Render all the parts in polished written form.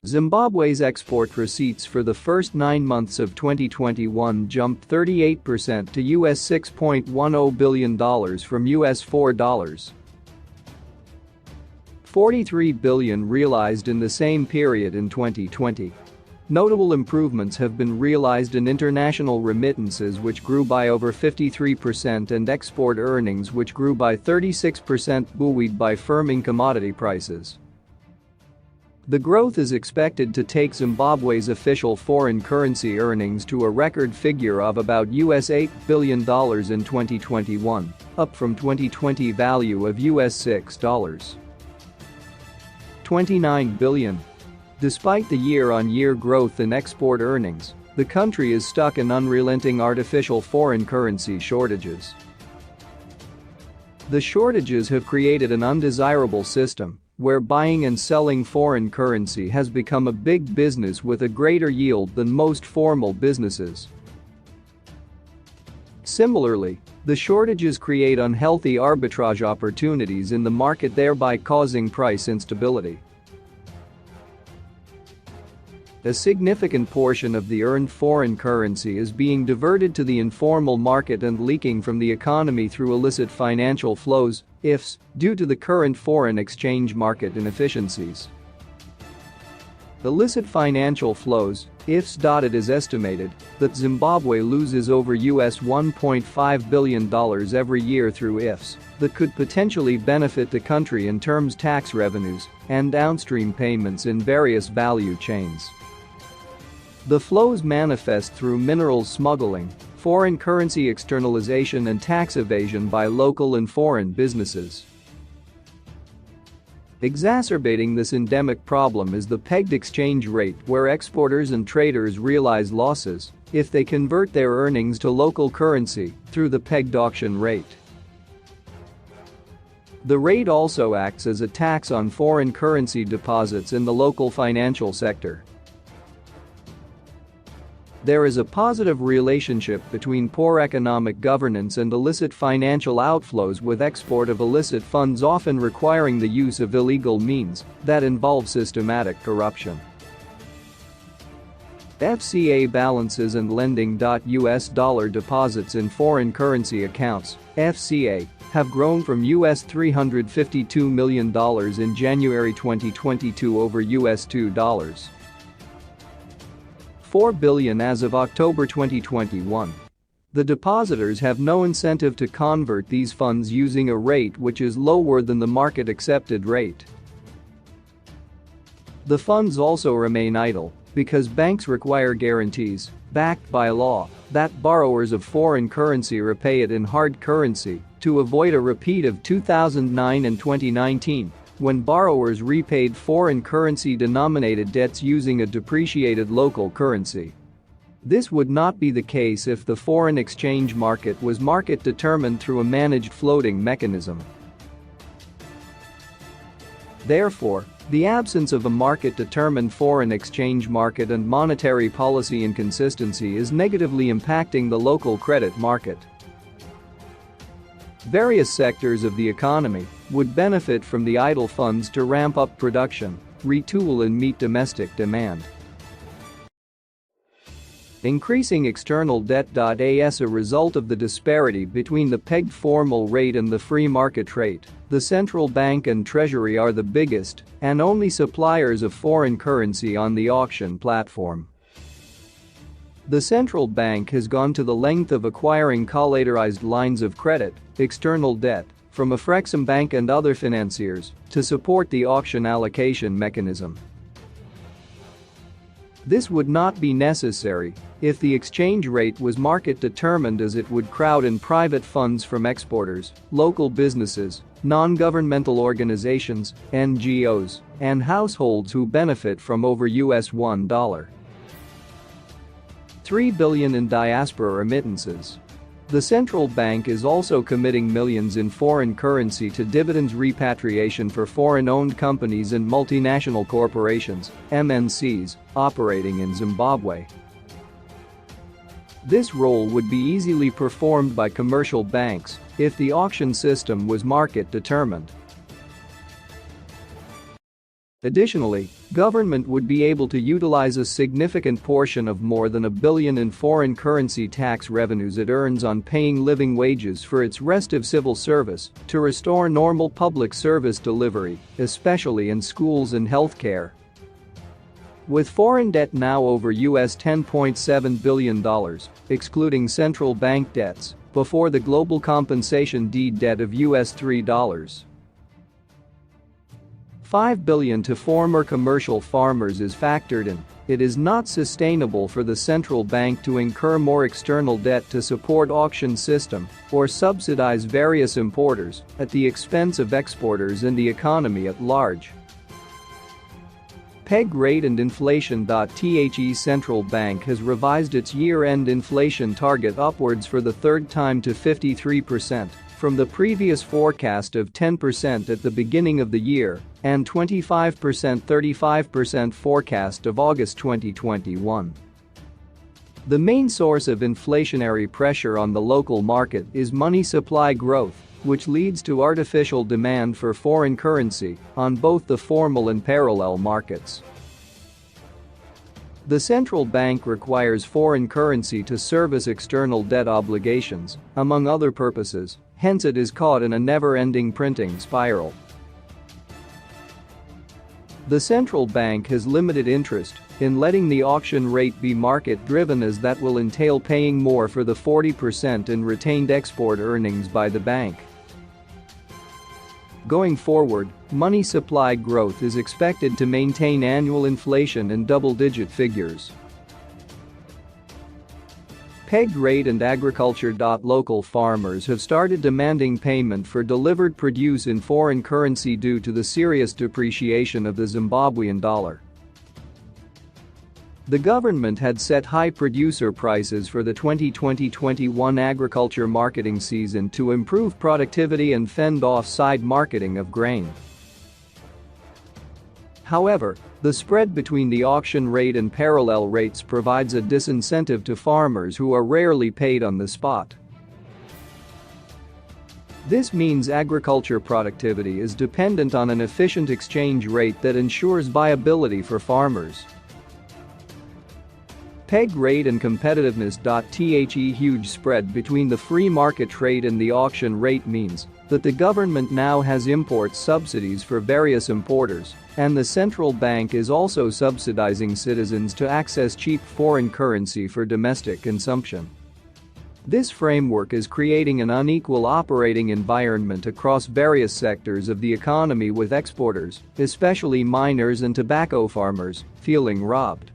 Zimbabwe's export receipts for the first 9 months of 2021 jumped 38% to US $6.10 billion from US $4.43 billion realized in the same period in 2020. Notable improvements have been realized in international remittances, which grew by over 53%, and export earnings, which grew by 36%, buoyed by firming commodity prices. The growth is expected to take Zimbabwe's official foreign currency earnings to a record figure of about US $8 billion in 2021, up from 2020 value of US $6.29 billion. Despite the year-on-year growth in export earnings, the country is stuck in unrelenting artificial foreign currency shortages. The shortages have created an undesirable system where buying and selling foreign currency has become a big business with a greater yield than most formal businesses. Similarly, the shortages create unhealthy arbitrage opportunities in the market, thereby causing price instability. A significant portion of the earned foreign currency is being diverted to the informal market and leaking from the economy through illicit financial flows, IFs, due to the current foreign exchange market inefficiencies. Illicit financial flows, IFs. It is estimated that Zimbabwe loses over US $1.5 billion every year through IFs that could potentially benefit the country in terms of tax revenues and downstream payments in various value chains. The flows manifest through minerals smuggling, foreign currency externalization, and tax evasion by local and foreign businesses. Exacerbating this endemic problem is the pegged exchange rate, where exporters and traders realize losses if they convert their earnings to local currency through the pegged auction rate. The rate also acts as a tax on foreign currency deposits in the local financial sector. There is a positive relationship between poor economic governance and illicit financial outflows, with export of illicit funds often requiring the use of illegal means that involve systematic corruption. FCA balances and lending. US dollar deposits in foreign currency accounts, FCA, have grown from US $352 million in January 2022 over US $2.4 billion as of October 2021. The depositors have no incentive to convert these funds using a rate which is lower than the market-accepted rate. The funds also remain idle because banks require guarantees, backed by law, that borrowers of foreign currency repay it in hard currency to avoid a repeat of 2009 and 2019, when borrowers repaid foreign currency-denominated debts using a depreciated local currency. This would not be the case if the foreign exchange market was market-determined through a managed floating mechanism. Therefore, the absence of a market-determined foreign exchange market and monetary policy inconsistency is negatively impacting the local credit market. Various sectors of the economy would benefit from the idle funds to ramp up production, retool, and meet domestic demand. Increasing external debt. As a result of the disparity between the pegged formal rate and the free market rate, the central bank and treasury are the biggest and only suppliers of foreign currency on the auction platform. The central bank has gone to the length of acquiring collateralized lines of credit, external debt, from Afreximbank and other financiers to support the auction allocation mechanism. This would not be necessary if the exchange rate was market-determined, as it would crowd in private funds from exporters, local businesses, non-governmental organizations, NGOs, and households who benefit from over US $1.3 billion in diaspora remittances. The central bank is also committing millions in foreign currency to dividends repatriation for foreign-owned companies and multinational corporations, MNCs, operating in Zimbabwe. This role would be easily performed by commercial banks if the auction system was market-determined. Additionally, government would be able to utilize a significant portion of more than $1 billion in foreign currency tax revenues it earns on paying living wages for its restive civil service to restore normal public service delivery, especially in schools and healthcare. With foreign debt now over US $10.7 billion, excluding central bank debts, before the global compensation deed debt of US $3.5 billion to former commercial farmers is factored in, it is not sustainable for the central bank to incur more external debt to support auction system or subsidize various importers at the expense of exporters and the economy at large. Peg rate and inflation. The central bank has revised its year-end inflation target upwards for the third time to 53%, from the previous forecast of 10% at the beginning of the year and 35% forecast of August 2021. The main source of inflationary pressure on the local market is money supply growth, which leads to artificial demand for foreign currency on both the formal and parallel markets. The central bank requires foreign currency to service external debt obligations, among other purposes, hence it is caught in a never-ending printing spiral. The central bank has limited interest in letting the auction rate be market-driven, as that will entail paying more for the 40% in retained export earnings by the bank. Going forward, money supply growth is expected to maintain annual inflation in double-digit figures. Pegged rate and agriculture. Local farmers have started demanding payment for delivered produce in foreign currency due to the serious depreciation of the Zimbabwean dollar. The government had set high producer prices for the 2020-21 agriculture marketing season to improve productivity and fend off side marketing of grain. However, the spread between the auction rate and parallel rates provides a disincentive to farmers who are rarely paid on the spot. This means agriculture productivity is dependent on an efficient exchange rate that ensures viability for farmers. Peg rate and competitiveness. The huge spread between the free market rate and the auction rate means that the government now has import subsidies for various importers, and the central bank is also subsidizing citizens to access cheap foreign currency for domestic consumption. This framework is creating an unequal operating environment across various sectors of the economy, with exporters, especially miners and tobacco farmers, feeling robbed.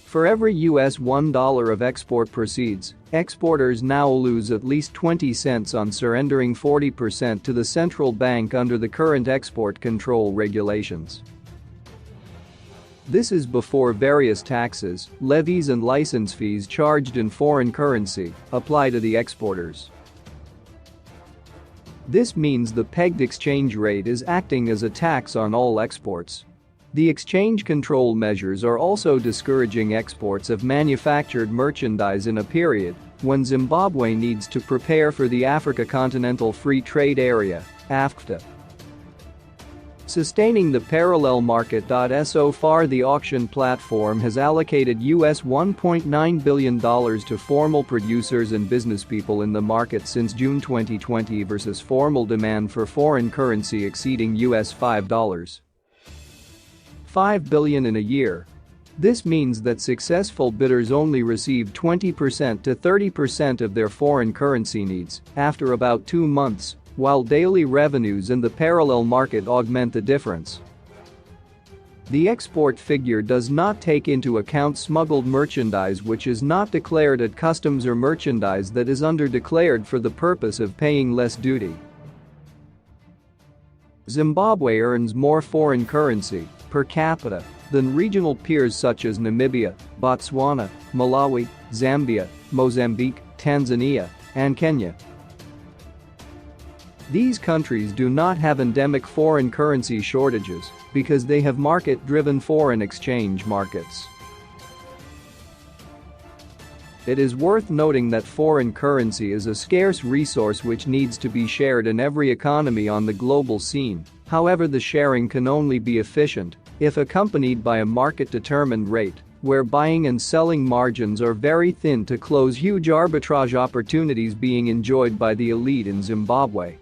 For every US $1 of export proceeds, exporters now lose at least 20 cents on surrendering 40% to the central bank under the current export control regulations. This is before various taxes, levies and license fees charged in foreign currency apply to the exporters. This means the pegged exchange rate is acting as a tax on all exports. The exchange control measures are also discouraging exports of manufactured merchandise in a period when Zimbabwe needs to prepare for the Africa Continental Free Trade Area (AfCFTA). Sustaining the parallel market. So far, the auction platform has allocated US $1.9 billion to formal producers and businesspeople in the market since June 2020 versus formal demand for foreign currency exceeding US $5.5 billion in a year. This means that successful bidders only receive 20% to 30% of their foreign currency needs after about 2 months, while daily revenues in the parallel market augment the difference. The export figure does not take into account smuggled merchandise which is not declared at customs or merchandise that is underdeclared for the purpose of paying less duty. Zimbabwe earns more foreign currency per capita than regional peers such as Namibia, Botswana, Malawi, Zambia, Mozambique, Tanzania, and Kenya. These countries do not have endemic foreign currency shortages because they have market-driven foreign exchange markets. It is worth noting that foreign currency is a scarce resource which needs to be shared in every economy on the global scene, However, the sharing can only be efficient if accompanied by a market-determined rate, where buying and selling margins are very thin to close huge arbitrage opportunities being enjoyed by the elite in Zimbabwe.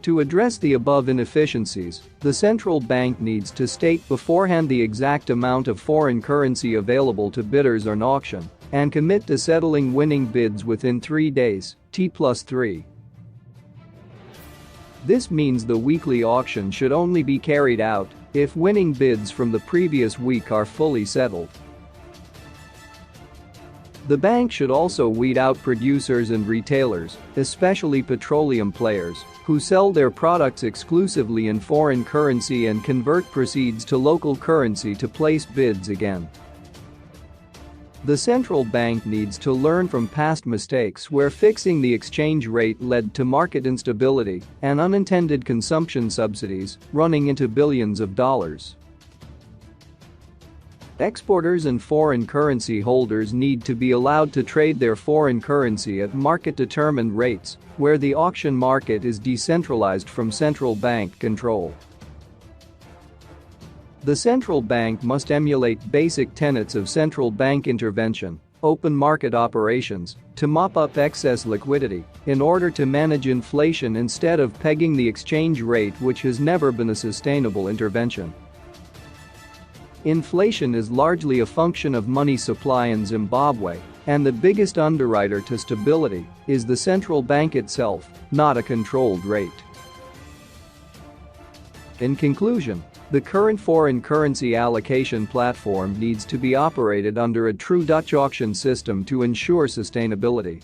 To address the above inefficiencies, the central bank needs to state beforehand the exact amount of foreign currency available to bidders on auction and commit to settling winning bids within 3 days, T+3. This means the weekly auction should only be carried out if winning bids from the previous week are fully settled. The bank should also weed out producers and retailers, especially petroleum players, who sell their products exclusively in foreign currency and convert proceeds to local currency to place bids again. The central bank needs to learn from past mistakes where fixing the exchange rate led to market instability and unintended consumption subsidies running into billions of dollars. Exporters and foreign currency holders need to be allowed to trade their foreign currency at market-determined rates, where the auction market is decentralized from central bank control. The central bank must emulate basic tenets of central bank intervention, open market operations, to mop up excess liquidity in order to manage inflation instead of pegging the exchange rate, which has never been a sustainable intervention. Inflation is largely a function of money supply in Zimbabwe, and the biggest underwriter to stability is the central bank itself, not a controlled rate. In conclusion, the current foreign currency allocation platform needs to be operated under a true Dutch auction system to ensure sustainability.